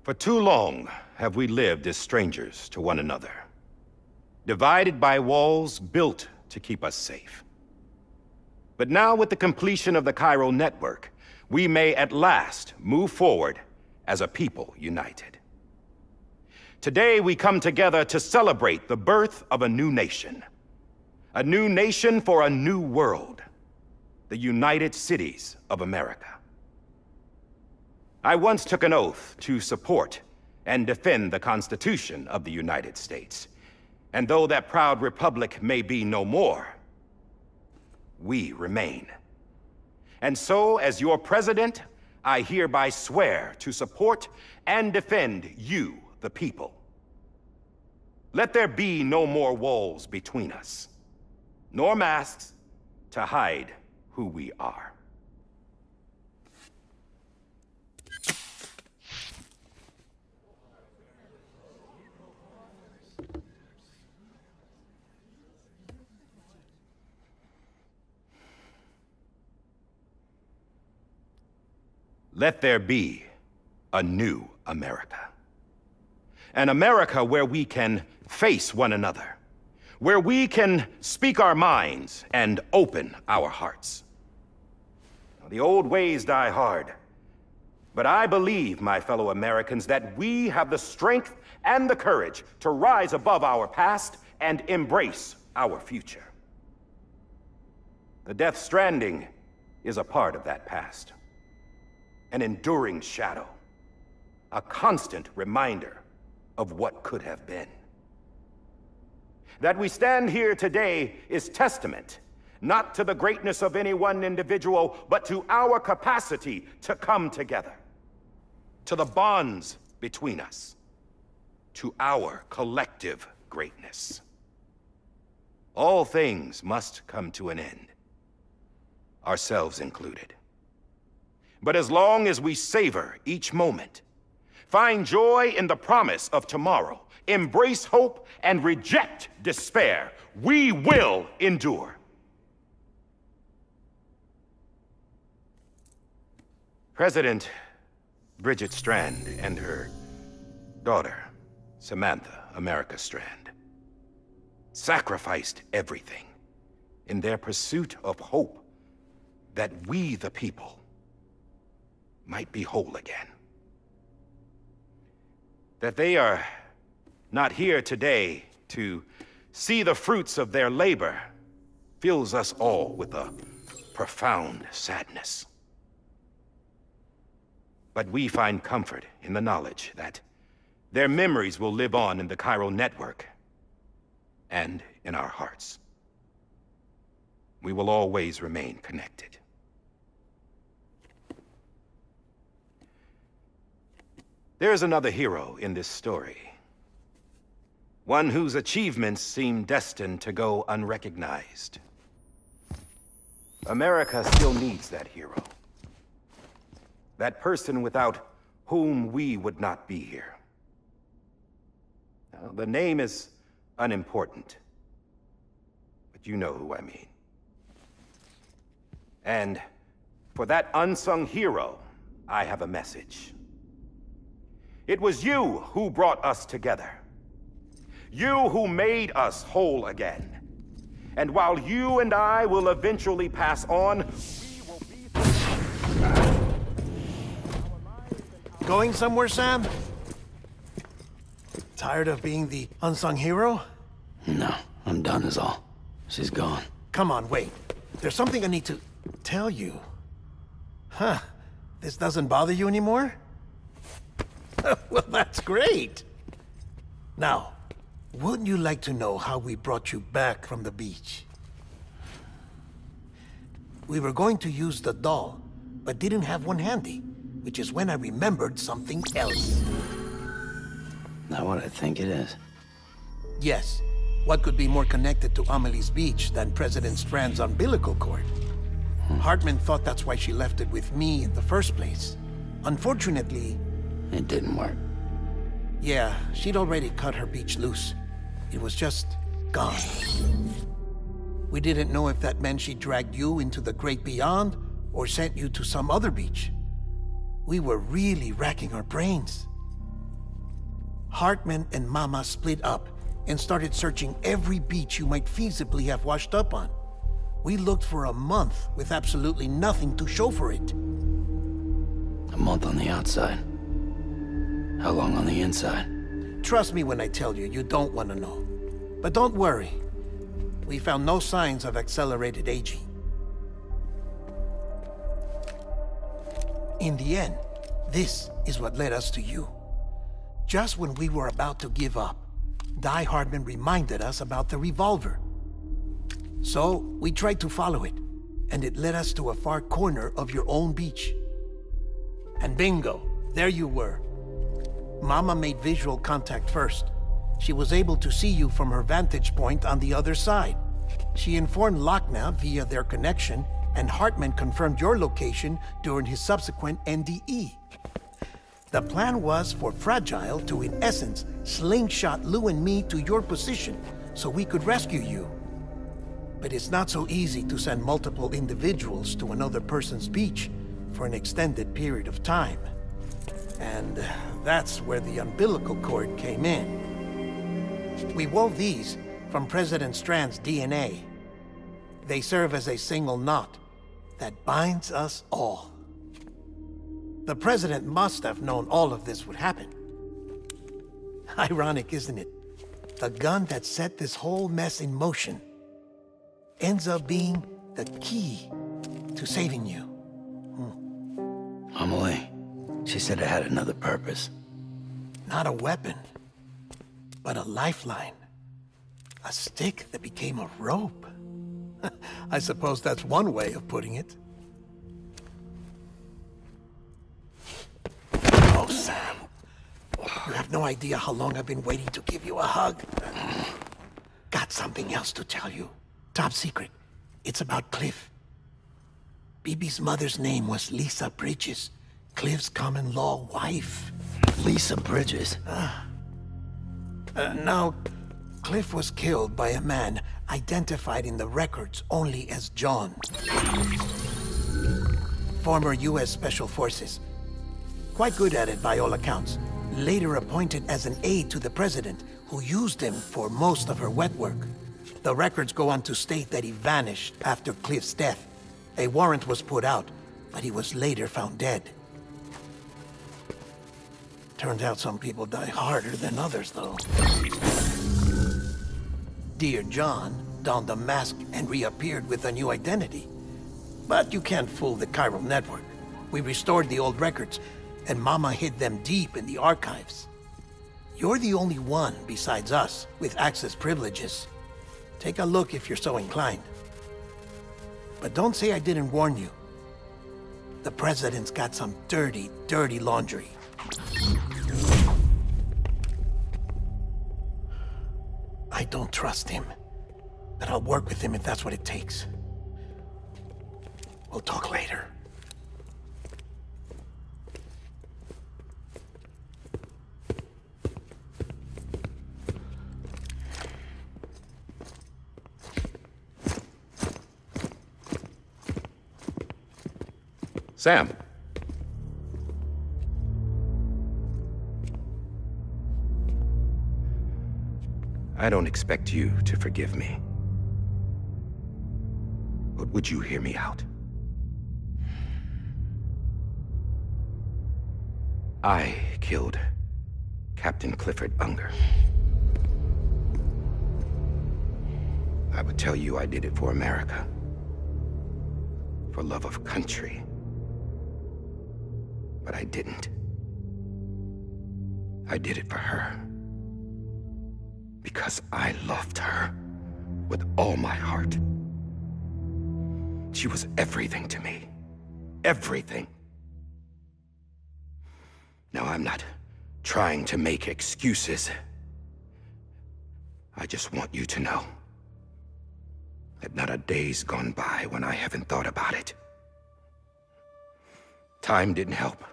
For too long have we lived as strangers to one another, divided by walls built to keep us safe. But now, with the completion of the Cairo network, we may at last move forward as a people united. Today, we come together to celebrate the birth of a new nation. A new nation for a new world. The United Cities of America. I once took an oath to support and defend the Constitution of the United States. And though that proud republic may be no more, we remain. And so, as your president, I hereby swear to support and defend you, the people. Let there be no more walls between us, nor masks to hide who we are. Let there be a new America. An America where we can face one another, where we can speak our minds and open our hearts. The old ways die hard, but I believe, my fellow Americans, that we have the strength and the courage to rise above our past and embrace our future. The Death Stranding is a part of that past. An enduring shadow, a constant reminder of what could have been. That we stand here today is testament, not to the greatness of any one individual, but to our capacity to come together, to the bonds between us, to our collective greatness. All things must come to an end, ourselves included. But as long as we savor each moment, find joy in the promise of tomorrow, embrace hope, and reject despair, we will endure. President Bridget Strand and her daughter, Samantha America Strand, sacrificed everything in their pursuit of hope that we, the people, might be whole again. That they are not here today to see the fruits of their labor fills us all with a profound sadness. But we find comfort in the knowledge that their memories will live on in the Cairo network and in our hearts. We will always remain connected. There is another hero in this story. One whose achievements seem destined to go unrecognized. America still needs that hero. That person without whom we would not be here. Now, the name is unimportant, but you know who I mean. And for that unsung hero, I have a message. It was you who brought us together. You who made us whole again. And while you and I will eventually pass on, we will be... Going somewhere, Sam? Tired of being the unsung hero? No, I'm done is all. She's gone. Come on, wait. There's something I need to tell you. Huh. This doesn't bother you anymore? Well, that's great. Now, wouldn't you like to know how we brought you back from the beach? We were going to use the doll, but didn't have one handy, which is when I remembered something else. Not what I think it is. Yes. What could be more connected to Amelie's beach than President Strand's umbilical cord? Hartman thought that's why she left it with me in the first place. Unfortunately... It didn't work. Yeah, she'd already cut her beach loose. It was just gone. We didn't know if that meant she dragged you into the great beyond, or sent you to some other beach. We were really racking our brains. Hartman and Mama split up and started searching every beach you might feasibly have washed up on. We looked for a month with absolutely nothing to show for it. A month on the outside. How long on the inside? Trust me when I tell you, you don't want to know. But don't worry. We found no signs of accelerated aging. In the end, this is what led us to you. Just when we were about to give up, Die Hardman reminded us about the revolver. So, we tried to follow it, and it led us to a far corner of your own beach. And bingo, there you were. Mama made visual contact first. She was able to see you from her vantage point on the other side. She informed Lochner via their connection, and Hartman confirmed your location during his subsequent NDE. The plan was for Fragile to, in essence, slingshot Lou and me to your position so we could rescue you. But it's not so easy to send multiple individuals to another person's beach for an extended period of time. And that's where the umbilical cord came in. We wove these from President Strand's DNA. They serve as a single knot that binds us all. The President must have known all of this would happen. Ironic, isn't it? The gun that set this whole mess in motion ends up being the key to saving you. Amelie, she said it had another purpose. Not a weapon, but a lifeline. A stick that became a rope. I suppose that's one way of putting it. Oh, Sam. You have no idea how long I've been waiting to give you a hug. Got something else to tell you. Top secret. It's about Cliff. Bibi's mother's name was Lisa Bridges, Cliff's common-law wife. Lisa Bridges? Now, Cliff was killed by a man identified in the records only as John. Former U.S. Special Forces. Quite good at it by all accounts. Later appointed as an aide to the president, who used him for most of her wet work. The records go on to state that he vanished after Cliff's death. A warrant was put out, but he was later found dead. Turns out some people die harder than others, though. Dear John donned a mask and reappeared with a new identity. But you can't fool the chiral network. We restored the old records, and Mama hid them deep in the archives. You're the only one, besides us, with access privileges. Take a look if you're so inclined. But don't say I didn't warn you. The President's got some dirty, dirty laundry. I don't trust him, but I'll work with him if that's what it takes. We'll talk later. Sam. I don't expect you to forgive me. But would you hear me out? I killed Captain Clifford Unger. I would tell you I did it for America. For love of country. But I didn't. I did it for her. Because I loved her with all my heart. She was everything to me. Everything. Now, I'm not trying to make excuses. I just want you to know that not a day's gone by when I haven't thought about it. Time didn't help.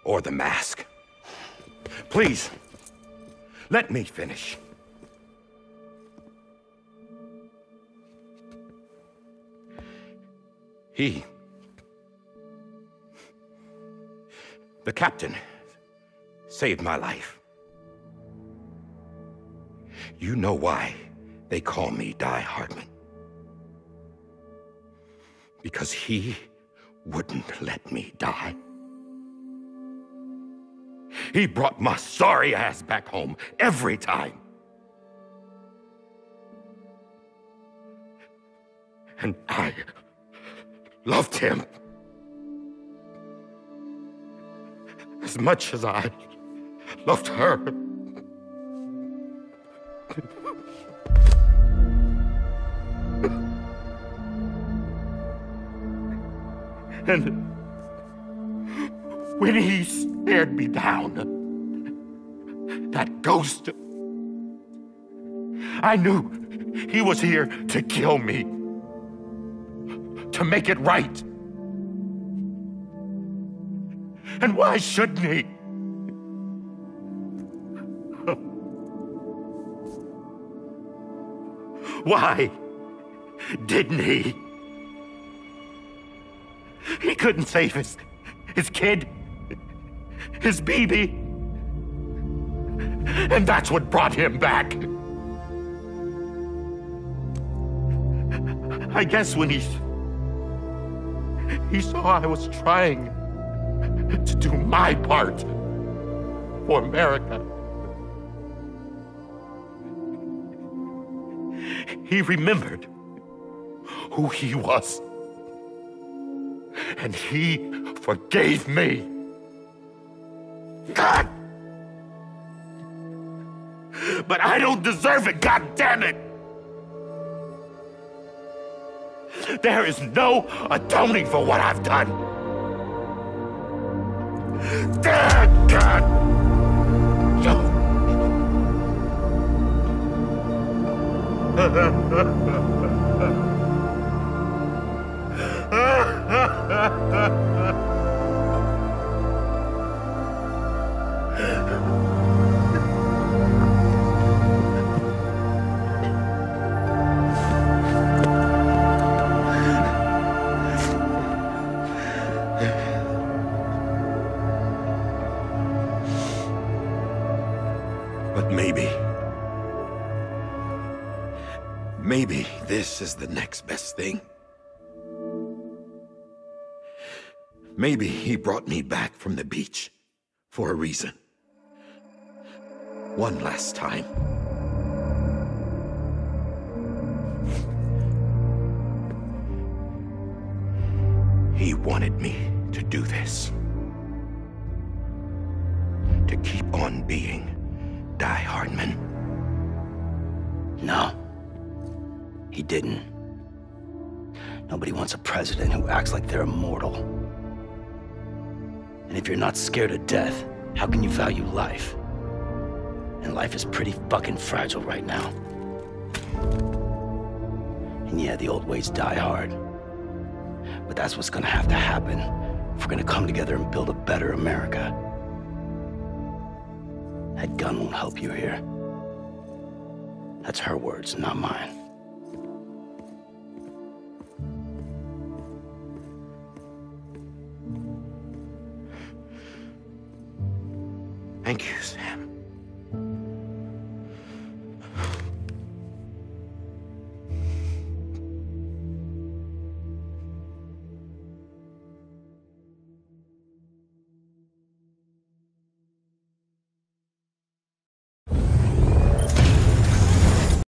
Or the mask. Please, let me finish. The captain saved my life. You know why they call me Die Hardman? Because he wouldn't let me die. He brought my sorry ass back home every time. And I loved him as much as I loved her. And when he stared me down, that ghost, I knew he was here to kill me, to make it right. And why shouldn't he? Why didn't he? He couldn't save his kid, his baby. And that's what brought him back. I guess when he saw I was trying to do my part for America, he remembered who he was. And he forgave me. God! But I don't deserve it, God damn it! There is no atoning for what I've done. God! But maybe this is the next best thing. Maybe he brought me back from the beach for a reason. One last time. He wanted me to do this. To keep on being Die Hardman. No, he didn't. Nobody wants a president who acts like they're immortal. And if you're not scared of death, how can you value life? And life is pretty fucking fragile right now. And yeah, the old ways die hard. But that's what's gonna have to happen if we're gonna come together and build a better America. That gun won't help you here. That's her words, not mine. Thank you, Sam.